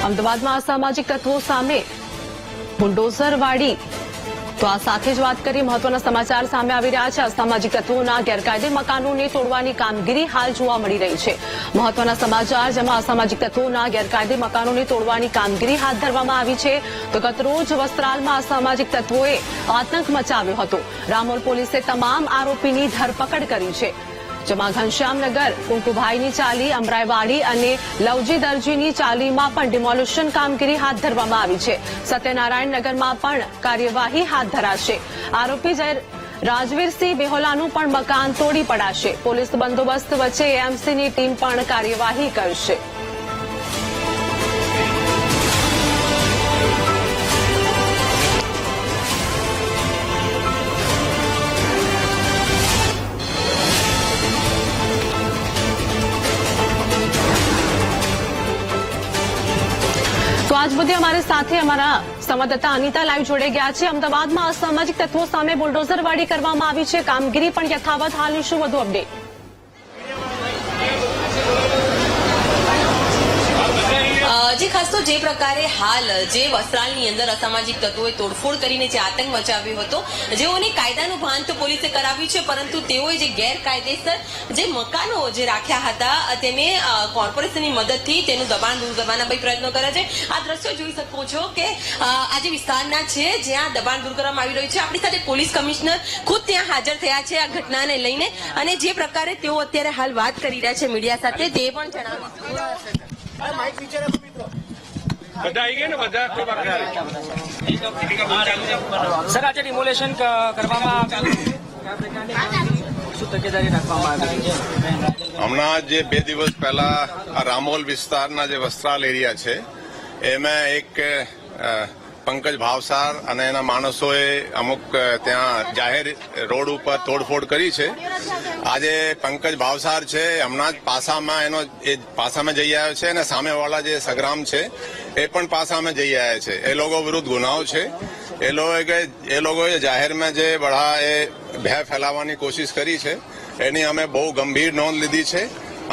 અમદાવાદમાં અસામાજિક તત્વો સામે બુલડોઝરવાળી તો આ સાથે જ વાત કરી મહત્વના સમાચાર સામે આવી રહ્યા છે। અસામાજિક તત્વોના ગેરકાયદે મકાનોને તોડવાની કામગીરી હાલ જોવા મળી રહી છે। મહત્વના સમાચાર જેમાં અસામાજિક તત્વોના ગેરકાયદે મકાનોને તોડવાની કામગીરી હાથ ધરવામાં આવી છે। તો ગતરોજ વસ્ત્રાલમાં અસામાજિક તત્વોએ આતંક મચાવ્યો હતો। રામોલ પોલીસે તમામ આરોપીની ધરપકડ કરી છે, જેમાં ઘનશ્યામનગર કુંકુભાઈની ચાલી, અમરાઈવાડી અને લવજી દરજીની ચાલીમાં પણ ડિમોલિશન કામગીરી હાથ ધરવામાં આવી છે। સત્યનારાયણ નગરમાં પણ કાર્યવાહી હાથ ધરાશે। આરોપી રાજવીરસિંહ બેહોલાનું પણ મકાન તોડી પડાશે। પોલીસ બંદોબસ્ત વચ્ચે એએમસીની ટીમ પણ કાર્યવાહી કરશે। तो आज मुद्दे हमारे साथ हमारा संवाददाता अनिता लाइव जोड़े गया है। अमदावादમાં અસામાજિક તત્વો સામે બુલડોઝરવાળી કરવામાં આવી છે। કામગીરી પણ યથાવત હાલની શું વધુ અપડેટ? જે ખાસ તો જે પ્રકારે હાલ જે વસ્ત્રાલની અંદર અસામાજિક તત્વોએ તોડફોડ કરીને જે આતંક મચાવ્યો હતો, જેઓને કાયદાનું ભાન તો પોલીસે કરાવ્યું છે, પરંતુ તેઓએ જે ગેરકાયદેસર જે મકાનો જે રાખ્યા હતા તેને કોર્પોરેશનની મદદથી તેનું દબાણ દૂર કરવાના પ્રયત્નો કર્યા છે। આ દ્રશ્યો જોઈ શકો છો કે આ જે વિસ્તારના છે જ્યાં દબાણ દૂર કરવામાં આવી રહ્યું છે। આપણી સાથે પોલીસ કમિશનર ખુદ ત્યાં હાજર થયા છે આ ઘટનાને લઈને, અને જે પ્રકારે તેઓ અત્યારે હાલ વાત કરી રહ્યા છે મીડિયા સાથે તે પણ જણાવ્યું। સર, આજે ડિમોલેશન કરવામાં હમણાં જે 2 દિવસ પહેલા આ રામોલ વિસ્તારના જે વસ્ત્રાલ એરિયા છે એમાં એક પંકજ ભાવસાર અને એના માણસોએ અમુક ત્યાં જાહેર રોડ ઉપર તોડફોડ કરી છે। આજે પંકજ ભાવસાર છે હમણાં જ પાસામાં એ પાસામાં જઈ આવ્યો છે, અને સામેવાળા જે સંગ્રામ છે એ પણ પાસામાં જઈ આવ્યા છે। એ લોકો વિરુદ્ધ ગુનાઓ છે। એ લોકોએ જાહેરમાં જે બળા એ ભય ફેલાવવાની કોશિશ કરી છે એની અમે બહુ ગંભીર નોંધ લીધી છે,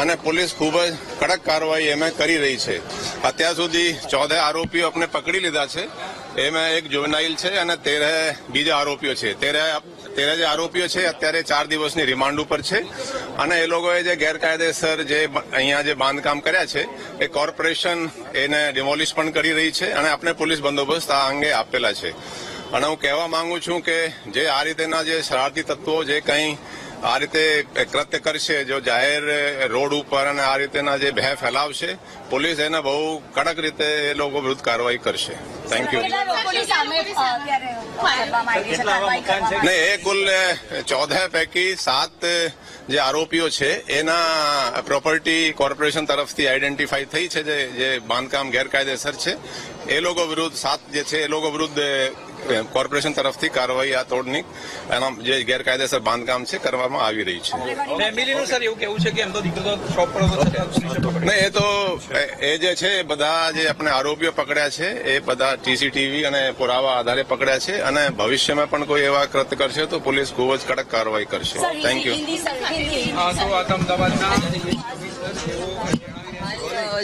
અને પોલીસ ખૂબ જ કડક કાર્યવાહી એમાં કરી રહી છે। અત્યાર સુધી 14 આરોપીઓ આપણે પકડી લીધા છે, એમાં એક જુવેનાઇલ છે અને 13 બીજા આરોપીઓ છે। 13 જે આરોપીઓ છે અત્યારે 4 દિવસની રિમાન્ડ ઉપર છે, અને એ લોકોએ જે ગેરકાયદેસર જે અહીંયા જે બાંધકામ કર્યા છે એ કોર્પોરેશન એને ડિમોલિશ પણ કરી રહી છે, અને આપણે પોલીસ બંદોબસ્ત આ અંગે આપેલા છે। અને હું કહેવા માંગુ છું કે જે આ રીતેના જે શરારતી તત્વો જે કંઈ આ રીતે કૃત્ય કરશે, જો જાહેર રોડ ઉપર અને આ રીતેના જે ભય ફેલાવશે, પોલીસ એને બહુ કડક રીતે એ લોકો વિરુદ્ધ કાર્યવાહી કરશે। Thank you. નહીં, એ કુલ 14 પૈકી 7 જે આરોપીઓ છે એના પ્રોપર્ટી કોર્પોરેશન તરફથી આઈડેન્ટિફાઈ થઈ છે, જે બાંધકામ ગેરકાયદેસર છે। એ લોકો વિરુદ્ધ 7 જે છે એ લોકો વિરુદ્ધ કોર્પોરેશન તરફથી કાર્યવાહી આ તોડની એના જે ગેરકાયદેસર બાંધકામ છે કરવામાં આવી રહી છે। ફેમિલીનું સર એવું કેવું છે કે એમ તો દીકરો શોપ પર નહીં, એ તો એ જે છે બધા જે આપણે આરોપીઓ પકડ્યા છે એ બધા સીસીટીવી અને પુરાવા આધારે પકડ્યા છે, અને ભવિષ્યમાં પણ કોઈ એવા કૃત્ય કરશે તો પોલીસ ખૂબ જ કડક કાર્યવાહી કરશે। Thank you.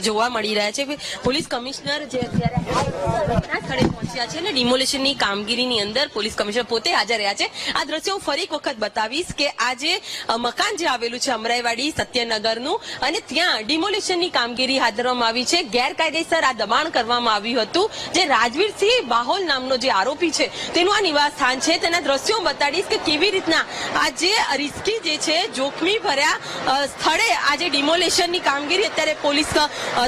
જોવા મળી રહ્યા છે પોલીસ કમિશનર જે અત્યારે ઘટના સ્થળે પહોંચ્યા છે અને ડિમોલેશનની કામગીરીની અંદર પોલીસ કમિશનર પોતે હાજર રહ્યા છે। આ દ્રશ્યો હું ફરી એક વખત બતાવીશ કે આ જે મકાન જે આવેલું છે અમરાઈવાડી સત્યનગરનું, અને ત્યાં ડિમોલેશનની કામગીરી હાથ ધરવામાં આવી છે। ગેરકાયદેસર આ દબાણ કરવામાં આવ્યું હતું। જે રાજવીરસિંહ બાહોલ નામનો જે આરોપી છે તેનું આ નિવાસ સ્થાન છે। તેના દ્રશ્યો હું બતાડીશ કે કેવી રીતના આ જે રિસ્કી જે છે જોખમી ભર્યા સ્થળે આ જે ડિમોલેશનની કામગીરી અત્યારે પોલીસ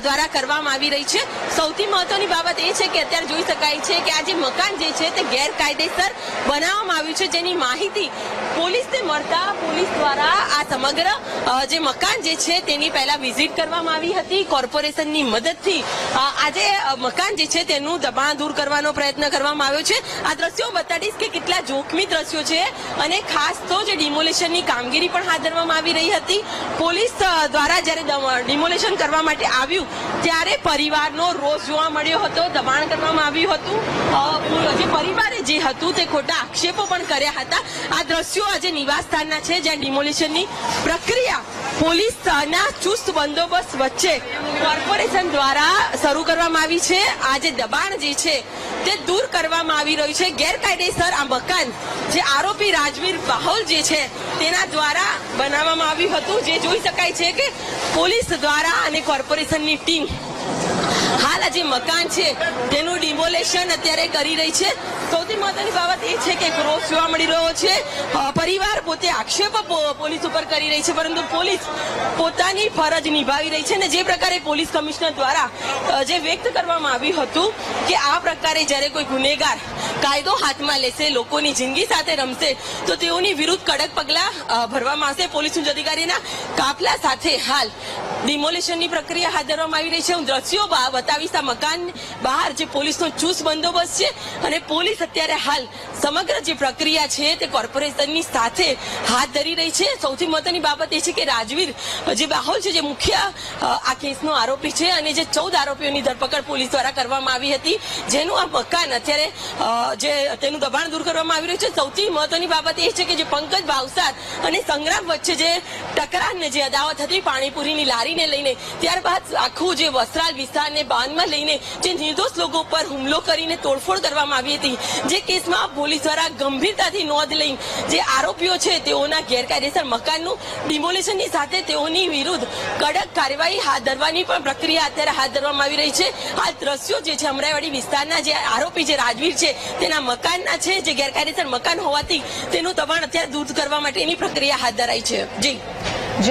દ્વારા કરવામાં આવી રહી છે। સૌથી મહત્વની બાબત એ છે કે અત્યારે જોઈ શકાય છે કે આ જે મકાન જે છે તે ગેરકાયદેસર બનાવવામાં આવ્યું છે, જેની માહિતી પોલીસને મળતા પોલીસ દ્વારા આ સમગ્ર જે મકાન જે છે તેની પહેલા વિઝિટ કરવામાં આવી હતી। કોર્પોરેશનની મદદથી આ જે મકાન જે છે તેનું દબાણ દૂર કરવાનો પ્રયત્ન કરવામાં આવ્યો છે। આ દ્રશ્યો બતાડીશ કે કેટલા જોખમી દ્રશ્યો છે, અને ખાસ તો જે ડિમોલેશનની કામગીરી પણ હાથ ધરવામાં આવી રહી હતી। પોલીસ દ્વારા જ્યારે ડિમોલેશન કરવા માટે આવ્યું ત્યારે પરિવારનો રોષ જોવા મળ્યો હતો, દબાણ કરવામાં આવ્યું હતું, જે પરિવારે જે હતું તે ખોટા આક્ષેપો પણ કર્યા હતા. આ દ્રશ્યો આજે નિવાસસ્થાનના છે જ્યાં ડિમોલિશનની પ્રક્રિયા પોલીસના ચુસ્ત બંદોબસ્ત વચ્ચે કોર્પોરેશન દ્વારા શરૂ કરવામાં આવી છે. આ જે દબાણ જે છે તે દૂર કરવામાં આવી રહ્યું છે. ગેરકાયદેસર આ મકાન જે આરોપી રાજવીર બાહોલ જે છે તેના દ્વારા બનાવવામાં આવ્યું હતું, જે જોઈ શકાય છે કે પોલીસ દ્વારા અને કોર્પોરેશનની ટીમ હાલ આ જે મકાન છે તેનું ડિમોલેશન અત્યારે કરી રહી છે. સૌથી મહત્વની બાબત એ છે કે રોષ જોવા મળી રહ્યો છે. પરિવાર પોતે આક્ષેપો પોલીસ ઉપર કરી રહી છે, પરંતુ પોલીસ પોતાની ફરજ નિભાવી રહી છે. અને જે પ્રકારે પોલીસ કમિશનર દ્વારા જે વ્યક્ત કરવામાં આવ્યું હતું કે આ પ્રકારે જ્યારે કોઈ ગુનેગાર કાયદો હાથમાં લેશે, લોકોની જિંદગી સાથે રમશે, તો તેઓની વિરુદ્ધ કડક પગલાં ભરવામાં આવશે. પોલીસ ઉચ્ચ અધિકારીના કાફલા સાથે હાલ ડિમોલિશનની પ્રક્રિયા હાથ ધરવામાં આવી રહી છે. હું દ્રશ્યો બતાવીશ. આ મકાન બહાર જે પોલીસનો ચુસ્ત બંદોબસ્ત છે અને પોલીસ અત્યારે હાલ સમગ્ર જે પ્રક્રિયા છે તે કોર્પોરેશનની સાથે હાથ ધરી રહી છે. સૌથી મહત્વની બાબત એ છે કે રાજવીર જે બાહોલ છે, જે મુખ્ય આ કેસનો આરોપી છે અને જે 14 આરોપીઓની ધરપકડ પોલીસ દ્વારા કરવામાં આવી હતી, જેનું આ મકાન અત્યારે જે તેનું દબાણ દૂર કરવામાં આવી રહ્યું છે. સૌથી મહત્વની બાબત એ છે કે જે પંકજ ભાવસાર અને સંગ્રામ વચ્ચે જે ટકરાને જે અદાવત હતી પાણીપુરીની લારીને લઈને, ત્યારબાદ આખું જે વસ્ત્રાલ વિસ્તારને બાંધમાં લઈને જે નિર્દોષ લોકો ઉપર હુમલો કરીને તોડફોડ કરવામાં આવી હતી, જે કેસમાં પોલીસ દ્વારા ગંભીરતાથી નોંધ લઈ જે આરોપીઓ છે તેઓના ગેરકાયદેસર મકાનનું ડિમોલિશનની સાથે તેઓની વિરુદ્ધ કડક કાર્યવાહી હાથ ધરવાની પણ પ્રક્રિયા અત્યારે હાથ ધરવામાં આવી રહી છે. આ દ્રશ્યો જે છે અમરાઈવાડી વિસ્તારના જે આરોપી જે રાજવીર છે તેના મકાનના છે, જે ગેરકાયદેસર મકાન હોવાથી તેનું દબાણ અત્યારે દૂર કરવા માટેની પ્રક્રિયા હાથ ધરાઈ છે. જી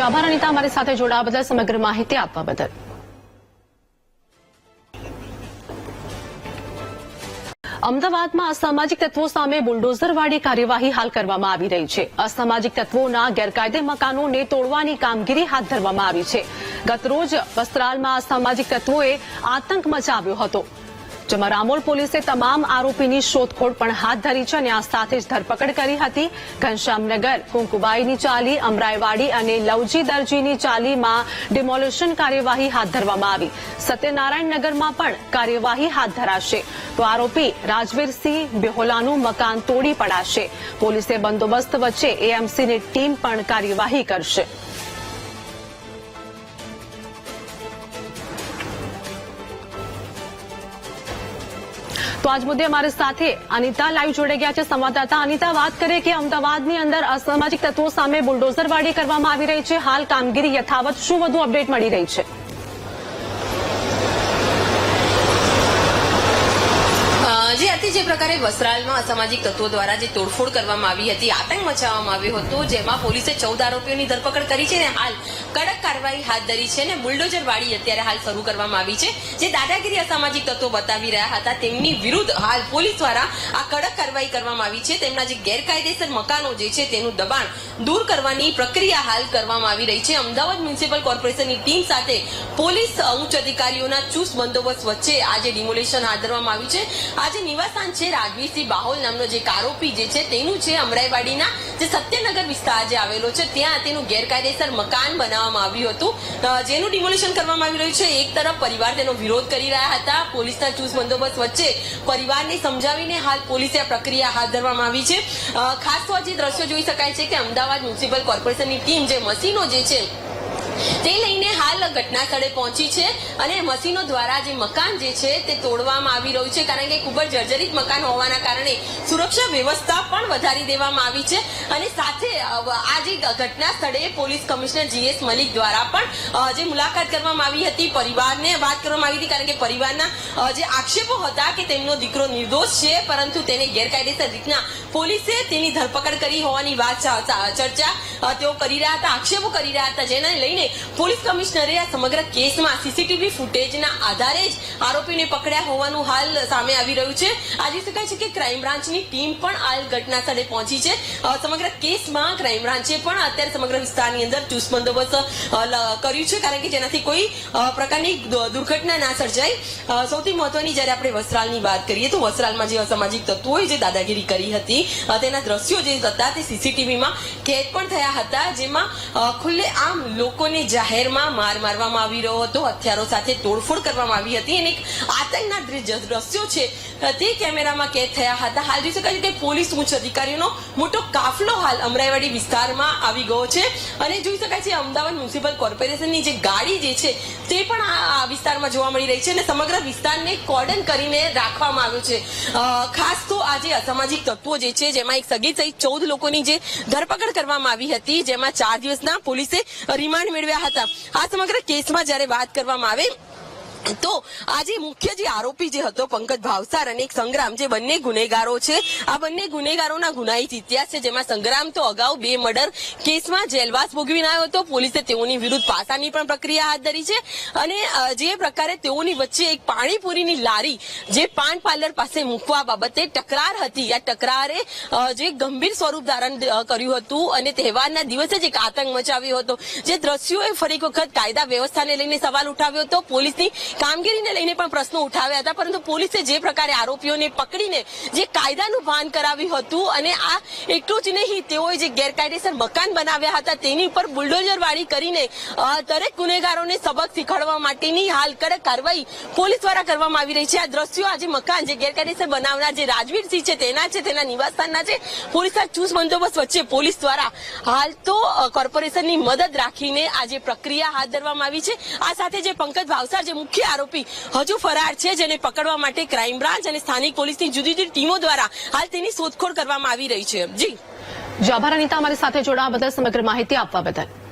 આભાર અનિતા, અમારી સાથે જોડાવા બદલ, સમગ્ર માહિતી આપવા બદલ. અમદાવાદમાં અસામાજિક તત્વો સામે બુલડોઝરવાળી કાર્યવાહી હાલ કરવામાં આવી રહી છે. અસામાજિક તત્વોના ગેરકાયદે મકાનોને તોડવાની કામગીરી હાથ ધરવામાં આવી છે. ગતરોજ વસ્ત્રાલમાં અસામાજિક તત્વોએ આતંક મચાવ્યો હતો, જેમાં રામોલ પોલીસે તમામ આરોપીની શોધખોળ પણ હાથ ધરી છે અને આ સાથે જ ધરપકડ કરી હતી. ઘનશ્યામનગર, કુંકુબાઈની ચાલી, અમરાઈવાડી અને લવજી દરજીની ચાલીમાં ડિમોલિશન કાર્યવાહી હાથ ધરવામાં આવી. સત્યનારાયણનગરમાં પણ કાર્યવાહી હાથ ધરાશે, તો આરોપી રાજવીરસિંહ બેહોલાનું મકાન તોડી પડાશે. પોલીસે બંદોબસ્ત વચ્ચે એએમસીની ટીમ પણ કાર્યવાહી કરશે. તો આજ મુદ્દે અમારી સાથે અનિતા લાઈવ જોડાઈ ગયા છે, સંવાદદાતા. અનિતા, વાત કરે કે અમદાવાદની અંદર અસામાજિક તત્વો સામે બુલડોઝરવાળી કરવામાં આવી રહી છે. હાલ કામગીરી યથાવત, શું વધુ અપડેટ મળી રહી છે? જે પ્રકારે વસ્ત્રાલમાં અસામાજિક તત્વો દ્વારા જે તોડફોડ કરવામાં આવી હતી, આતંક મચાવવામાં આવ્યો હતો, જેમાં પોલીસે 14 આરોપીઓની ધરપકડ કરી છે અને હાલ કડક કાર્યવાહી હાથ ધરી છે અને બુલડોઝર વાળી અત્યારે હાલ શરૂ કરવામાં આવી છે. જે દાદાગીરી અસામાજિક તત્વો બતાવી રહ્યા હતા તેમની વિરુદ્ધ હાલ પોલીસ દ્વારા આ કડક કાર્યવાહી કરવામાં આવી છે. તેમના જે ગેરકાયદેસર મકાનો જે છે તેનું દબાણ દૂર કરવાની પ્રક્રિયા હાલ કરવામાં આવી રહી છે. અમદાવાદ મ્યુનિસિપલ કોર્પોરેશનની ટીમ સાથે પોલીસ ઉચ્ચ અધિકારીઓના ચુસ્ત બંદોબસ્ત વચ્ચે આજે ડિમોલિશન હાથ ધરવામાં આવ્યું છે. આજે નિવાસસ્થાન છે રાજવીરસિંહ બાહોલ નામનો જે આરોપી જે છે તેનું છે અમરાઈવાડીના જે સત્યનગર વિસ્તાર જે આવેલો છે ત્યાં તેનું ગેરકાયદેસર મકાન બનાવવામાં આવ્યું હતું, જેનું ડિમોલિશન કરવામાં આવી રહ્યું છે. એક તરફ પરિવાર તેનો વિરોધ કરી રહ્યા હતા. પોલીસના ચુસ્ત બંદોબસ્ત વચ્ચે પરિવારને સમજાવીને હાલ પોલીસે આ પ્રક્રિયા હાથ ધરવામાં આવી છે. ખાસ તો આજે દ્રશ્યો જોઈ શકાય છે કે અમદાવાદ મ્યુનિસિપલ કોર્પોરેશનની ટીમ જે મશીનો જે છે તે લઈને હાલ ઘટના સ્થળે પહોંચી છે અને મશીનો દ્વારા જે મકાન જે છે તે તોડવામાં આવી રહ્યું છે, કારણ કે ખૂબ જ જર્જરિત મકાન હોવાના કારણે સુરક્ષા વ્યવસ્થા પણ વધારી દેવામાં આવી છે. અને સાથે આ જે ઘટના સ્થળે પોલીસ કમિશનર જીએસ મલિક દ્વારા પણ જે મુલાકાત કરવામાં આવી હતી, પરિવારને વાત કરવામાં આવી હતી, કારણ કે પરિવારના જે આક્ષેપો હતા કે તેમનો દીકરો નિર્દોષ છે, પરંતુ તેને ગેરકાયદેસર રીતના પોલીસે તેની ધરપકડ કરી હોવાની વાત ચર્ચા તેઓ કરી રહ્યા હતા, આક્ષેપો કરી રહ્યા હતા, જેને લઈને પોલીસ કમિશનરે આ સમગ્ર કેસમાં સીસીટીવી ફૂટેજના આધારે જ આરોપીને પકડ્યા હોવાનું હાલ સામે આવી રહ્યું છે. આજે શકાય છે કે ક્રાઇમ બ્રાન્ચની ટીમ પણ હાલ ઘટના સ્થળે પહોંચી છે. સમગ્ર કેસમાં ક્રાઇમ બ્રાન્ચે પણ અત્યારે સમગ્ર વિસ્તારની અંદર ચુસ્ત બંદોબસ્ત કર્યું છે, કારણ કે જેનાથી કોઈ પ્રકારની દુર્ઘટના ના સર્જાય. સૌથી મહત્વની જ્યારે આપણે વસ્ત્રાલની વાત કરીએ તો વસ્ત્રાલમાં જે અસામાજિક તત્વોએ જે દાદાગીરી કરી હતી તેના દ્રશ્યો જે હતા તે સીસીટીવીમાં કેદ પણ થયા હતા, જેમાં ખુલ્લે આમ લોકોને લોકોને જાહેરમાં માર મારવામાં આવી રહ્યો હતો, હથિયારો સાથે તોડફોડ કરવામાં આવી હતી અને એક આતંકના દ્રશ્યો છે તે કેમેરામાં કેદ થયા હતા. હાલ જોઈ શકાય છે કે પોલીસ ઉચ્ચ અધિકારીઓનો મોટો કાફલો હાલ અમરાઈવાડી વિસ્તારમાં આવી ગયો છે અને જોઈ શકાય છે અમદાવાદ મ્યુનિસિપલ કોર્પોરેશનની જે ગાડી જે છે તે પણ આ વિસ્તારમાં જોવા મળી રહી છે અને સમગ્ર વિસ્તારને કોર્ડન કરીને રાખવામાં આવ્યો છે. ખાસ તો આજે અસામાજિક તત્વો જે છે જેમાં એક સગીર સહિત 14 લોકોની જે ધરપકડ કરવામાં આવી હતી, જેમાં 4 દિવસના પોલીસે રિમાન્ડ મેળવ્યા હતા. આ સમગ્ર કેસમાં જ્યારે વાત કરવામાં આવે તો આજે મુખ્ય જે આરોપી જે હતો પંકજ ભાવસાર અને એક સંગ્રામ, જે બંને ગુનેગારો છે, આ બંને ગુનેગારોના ગુનાહિત ઇતિહાસ છે, જેમાં સંગ્રામ તો અગાઉ 2 મર્ડર કેસમાં જેલવાસ ભોગવીને આવ્યો હતો. પોલીસે તેઓની વિરુદ્ધ પાસાની પણ પ્રક્રિયા હાથ ધરી છે અને જે પ્રકારે તેઓની વચ્ચે એક પાણીપુરીની લારી જે પાન પાર્લર પાસે મૂકવા બાબતે તકરાર હતી, આ તકરારે જે ગંભીર સ્વરૂપ ધારણ કર્યું હતું અને તહેવારના દિવસે જ એક આતંક મચાવ્યો હતો. જે દ્રશ્યોએ ફરી એક વખત કાયદા વ્યવસ્થાને લઈને સવાલ ઉઠાવ્યો હતો, પોલીસની કામગીરીને લઈને પણ પ્રશ્નો ઉઠાવ્યા હતા, પરંતુ પોલીસે જે પ્રકારે આરોપીઓને પકડીને જે કાયદાનું ભાન કરાવ્યું હતું અને આ એટલું જ નહીં, તેઓએ જે ગેરકાયદેસર મકાન બનાવ્યા હતા તેની ઉપર બુલડોઝરવાળી કરીને દરેક ગુનેગારોને સબક શીખવાડવા માટેની હાલ કડક કાર્યવાહી પોલીસ દ્વારા કરવામાં આવી રહી છે. આ દ્રશ્યો આજે મકાન જે ગેરકાયદેસર બનાવનાર જે રાજવીરસિંહ છે તેના નિવાસસ્થાનના છે. પોલીસના ચુસ્ત બંદોબસ્ત વચ્ચે પોલીસ દ્વારા હાલ તો કોર્પોરેશનની મદદ રાખીને આ જે પ્રક્રિયા હાથ ધરવામાં આવી છે. આ સાથે જે પંકજ ભાવસાર જે મુખ્ય આરોપી હજુ ફરાર છે, જેને પકડવા માટે ક્રાઇમ બ્રાન્ચ અને સ્થાનિક પોલીસની જુદી જુદી ટીમો દ્વારા હાલ તેની શોધખોળ કરવામાં આવી રહી છે. જી આભાર અનિતા, અમારી સાથે જોડાવા બદલ, સમગ્ર માહિતી આપવા બદલ.